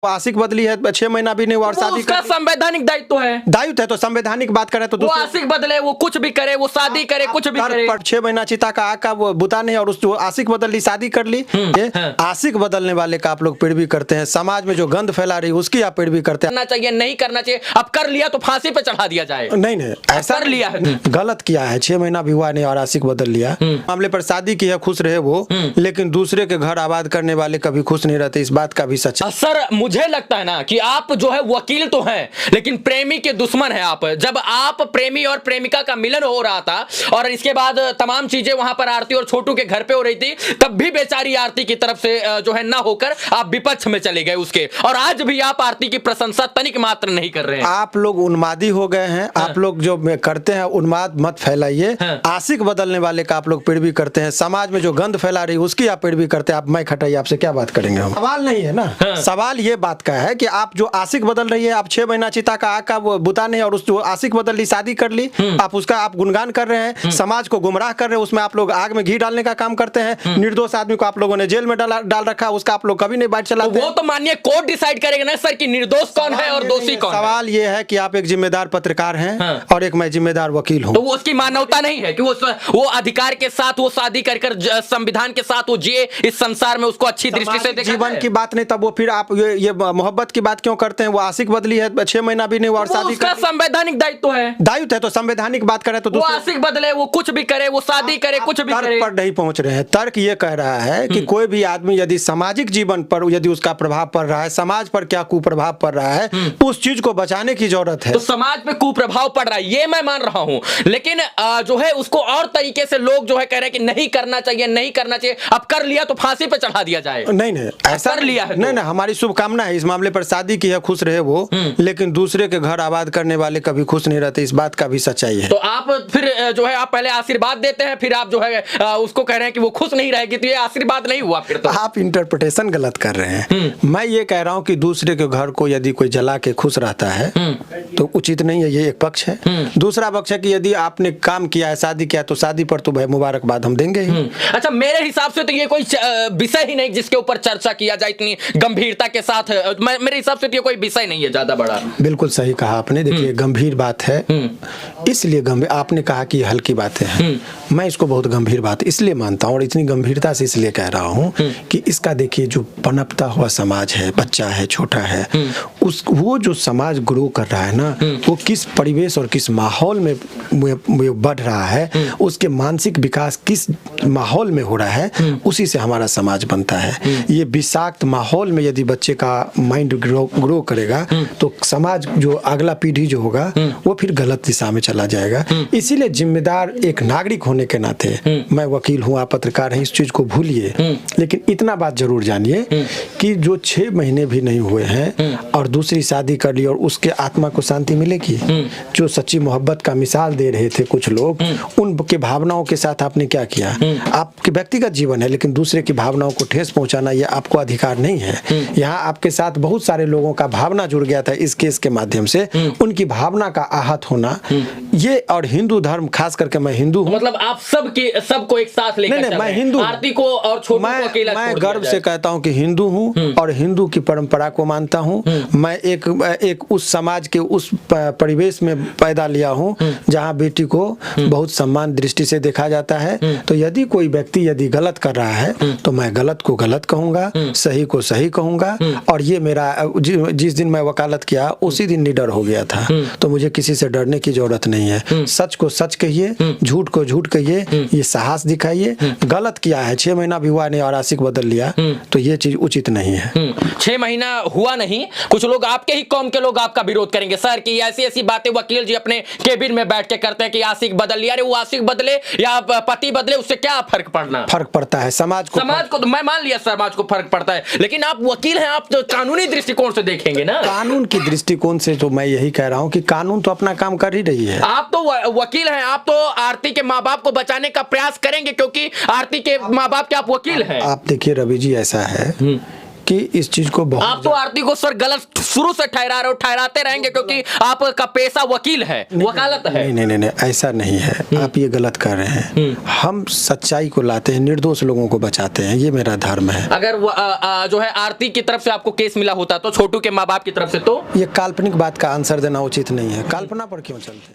आशिक बदली है 6 महीना भी नहीं हुआ और शादी उसका संवैधानिक दायित्व है। दायित्व है तो संवैधानिक बात करे तो वो आशिक बदले, वो कुछ भी करे, वो शादी करे, कुछ भी करे। 6 महीना चिता का आग का वो बुता नहीं और उस जो आशिक बदल ली, शादी कर ली। आशिक बदलने वाले का आप लोग पैरवी करते हैं, समाज में जो गंद फैला रही उसकी आप पैरवी करते हैं। करना चाहिए नहीं करना चाहिए, अब कर लिया तो फांसी पे चढ़ा दिया जाए। नहीं ऐसा कर लिया है, गलत किया है। 6 महीना भी हुआ नहीं और आशिक बदल लिया। मामले पर शादी की है, खुश रहे वो, लेकिन दूसरे के घर आबाद करने वाले कभी खुश नहीं रहते, इस बात का भी सच है। सर मुझे लगता है ना कि आप जो है वकील तो हैं लेकिन प्रेमी के दुश्मन हैं आप। जब आप प्रेमी और प्रेमिका का मिलन हो रहा था और इसके बाद तमाम चीजें वहां पर आरती और छोटू के घर पे हो रही थी, तब भी बेचारी आरती की तरफ से जो है ना होकर आप विपक्ष में चले गए उसके, और आज भी आप आरती की प्रशंसा तनिक मात्र नहीं कर रहे हैं। आप लोग उन्मादी हो गए हैं। आप लोग जो करते हैं उन्माद मत फैलाइए। आशिक बदलने वाले का आप लोग पैरवी करते हैं, समाज में जो गंद फैला रही उसकी आप पैरवी करते हैं। आप मैं खटाइए, आपसे क्या बात करेंगे हम? सवाल नहीं है ना, सवाल ये बात का है कि आप जो आशिक बदल रही है, आप 6 महीना चिता का आग का वो बुता नहीं और उस जो आशिक बदल ली, शादी कर ली, आप उसका आप गुणगान कर रहे हैं, समाज को गुमराह कर रहे हैं, उसमें आप लोग आग में घी डालने का काम करते हैं। निर्दोष आदमी को आप लोगों ने जेल में डाल रखा, उसका आप लोग कभी नहीं बात चलाते। वो तो मानिए कोर्ट डिसाइड करेगा ना सर कि निर्दोष कौन है और दोषी कौन है। सवाल ये है कि आप एक जिम्मेदार पत्रकार हैं और एक मैं जिम्मेदार वकील हूँ। तो वो उसकी मानवता नहीं है कि वो अधिकार के साथ वो शादी कर संविधान के साथ वो जिए इस संसार में, उसको अच्छी दृष्टि से देखा जीवन की बात नहीं, तब वो फिर आप ये मोहब्बत की बात क्यों करते हैं? वो आशिक बदली है 6 महीना भी नहीं हुआ और शादी उसका संवैधानिक दायित्व है। दायित्व है तो संवैधानिक बात करे तो वो आशिक बदले, वो कुछ भी करे, वो शादी करे, कुछ भी करे। पर नहीं पहुंच रहे हैं। तर्क ये कह रहा है कि कोई भी आदमी यदि सामाजिक जीवन पर यदि उसका प्रभाव पड़ रहा है, समाज पर क्या कुप्रभाव पड़ रहा है, तो उस चीज को बचाने की जरूरत है। तो समाज पे कुप्रभाव पड़ रहा है ये मैं मान रहा हूं, लेकिन जो है उसको और तरीके से लोग जो है कह रहे हैं कि नहीं करना चाहिए, नहीं करना चाहिए, अब कर लिया तो फांसी पे चढ़ा दिया जाए। नहीं ऐसा कर लिया है नहीं, हमारी शुभकामना है इस मामले पर। शादी की है, खुश रहे वो, लेकिन दूसरे के घर आबाद करने वाले कभी खुश नहीं रहते, इस बात का भी सच्चाई है। तो आप फिर जो है आप पहले आशीर्वाद देते हैं, फिर आप जो है उसको कह रहे हैं कि वो खुश नहीं रहेगी, तो ये आशीर्वाद नहीं हुआ फिर तो। आप इंटरप्रिटेशन गलत कर रहे हैं। मैं ये कह रहा हूँ कि दूसरे के घर को यदि कोई जला के खुश रहता है तो उचित नहीं है, ये एक पक्ष है। दूसरा पक्ष है कि यदि आपने काम किया है, शादी किया, तो शादी पर तो भाई मुबारकबाद हम देंगे ही। अच्छा, मेरे हिसाब से तो ये कोई विषय ही नहीं जिसके ऊपर चर्चा किया जाए इतनी गंभीरता के साथ। मेरे हिसाब से तो ये कोई विषय नहीं है ज्यादा बड़ा। बिल्कुल सही कहा आपने। देखिए गंभीर बात है, इसलिए गंभीर आपने कहा कि हल्की बातें हैं, मैं इसको बहुत गंभीर बात इसलिए मानता हूँ और इतनी गंभीरता से इसलिए कह रहा हूँ कि इसका देखिए जो पनपता हुआ समाज है, बच्चा है, छोटा है, वो जो समाज ग्रो कर रहा है ना, वो किस परिवेश और किस माहौल में बढ़ रहा है, उसके मानसिक विकास किस माहौल में हो रहा है, उसी से हमारा समाज बनता है। ये विषाक्त माहौल में यदि बच्चे का माइंड ग्रो करेगा तो समाज जो अगला पीढ़ी जो होगा वो फिर गलत दिशा में चला जाएगा। इसीलिए जिम्मेदार एक नागरिक होने के नाते, मैं वकील हूँ, आप पत्रकार हैं, इस चीज को भूलिए, लेकिन इतना बात जरूर जानिए कि जो 6 महीने भी नहीं हुए हैं और दूसरी शादी कर ली और उसके आत्मा को शांति मिलेगी। जो सच्ची मोहब्बत का मिसाल दे रहे थे कुछ लोग, उनके भावनाओं के साथ आपने क्या किया? आपके व्यक्तिगत जीवन है, लेकिन दूसरे की भावनाओं को ठेस पहुंचाना ये आपको अधिकार नहीं है। यहाँ आपके साथ बहुत सारे लोगों का भावना जुड़ गया था इस केस के माध्यम से, उनकी भावना का आहत होना ये, और हिंदू धर्म खास करके, मैं हिंदू हूँ, मतलब आप सबको एक साथ लेकर नहीं, मैं हिंदू, आरती को और छोटू को अकेला मैं गर्व से कहता हूँ कि हिंदू हूँ और हिंदू की परंपरा को मानता हूँ। मैं एक उस समाज के उस परिवेश में पैदा लिया हूँ जहाँ बेटी को बहुत सम्मान दृष्टि से देखा जाता है। तो यदि कोई व्यक्ति यदि गलत कर रहा है तो मैं गलत को गलत कहूँगा, सही को सही कहूँगा। और ये मेरा जिस दिन मैं वकालत किया उसी दिन निडर हो गया था, तो मुझे किसी से डरने की जरूरत नहीं है। सच को सच कहिए, झूठ को झूठ कहिए, ये साहस दिखाइए। गलत किया है, 6 महीना भी हुआ नहीं और आशिक बदल लिया, तो ये चीज उचित नहीं है। 6 महीना हुआ नहीं, कुछ लोग आपके ही कौम के लोग आपका विरोध करेंगे सर कि ऐसी बातें वकील जी अपने केबिन में बैठ के करते हैं कि आशिक बदल लिया। अरे वो आशिक बदले या पति बदले, उससे क्या फर्क पड़ना? फर्क पड़ता है समाज को तो मैं मान लिया समाज को फर्क पड़ता है, लेकिन आप वकील हैं, आप तो कानूनी दृष्टिकोण से देखेंगे ना। कानून की दृष्टिकोण से तो मैं यही कह रहा हूँ कि कानून तो अपना काम कर ही रही है। आप तो वकील हैं, आप तो आरती के माँ बाप को बचाने का प्रयास करेंगे क्योंकि आरती के माँ बाप के आप वकील हैं। आप देखिए रवि जी, ऐसा है कि इस चीज को आप तो आरती को सर गलत शुरू से ठहरा रहे हो, ठहराते रहेंगे क्योंकि आपका पेशा वकील है, वकालत है। नहीं, ऐसा नहीं है, आप ये गलत कर रहे हैं। हम सच्चाई को लाते हैं, निर्दोष लोगों को बचाते हैं, ये मेरा धर्म है। अगर जो है आरती की तरफ से आपको केस मिला होता तो छोटू के माँ बाप की तरफ से, तो ये काल्पनिक बात का आंसर देना उचित नहीं है, कल्पना पर क्यों चलते हैं।